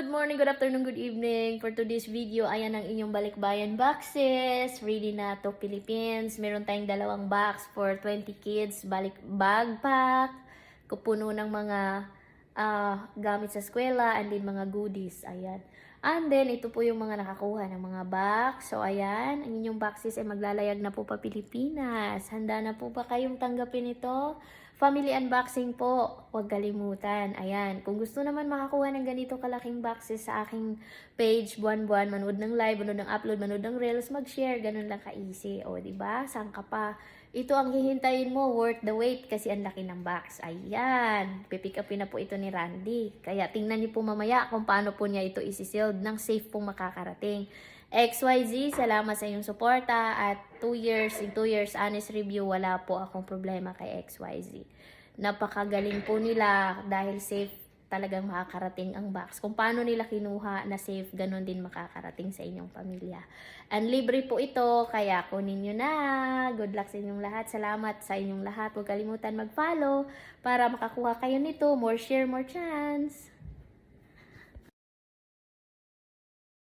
good morning, good afternoon, good evening. For today's video, ayan ang inyong balikbayan boxes. Ready na to Philippines. Meron tayong dalawang box for 20 kids. Backpack, kupuno ng mga gamit sa eskwela, and then mga goodies. Ayan. And then, ito po yung mga nakakuha ng mga box. So, ayan, ang inyong boxes ay maglalayag na po pa Pilipinas. Handa na po ba kayong tanggapin ito? Family unboxing po, huwag kalimutan. Ayan, kung gusto naman makakuha ng ganito kalaking boxes sa aking page, buwan-buwan, manood ng live, manood ng upload, manood ng reels, mag-share, ganun lang ka-easy. O, diba? Saan ka pa? Ito ang hihintayin mo, worth the wait, kasi ang laki ng box. Ayan, pipick upin na po ito ni Randy. Kaya tingnan niyo po mamaya kung paano po niya ito isi-sealed ng safe pong makakarating. XYZ, salamat sa inyong suporta at 2 years, in 2 years honest review, wala po akong problema kay XYZ. Napakagaling po nila dahil safe talagang makakarating ang box. Kung paano nila kinuha na safe, ganun din makakarating sa inyong pamilya. And libre po ito, kaya kunin nyo na. Good luck sa inyong lahat. Salamat sa inyong lahat. Huwag kalimutan mag-follow para makakuha kayo nito. More share, more chance.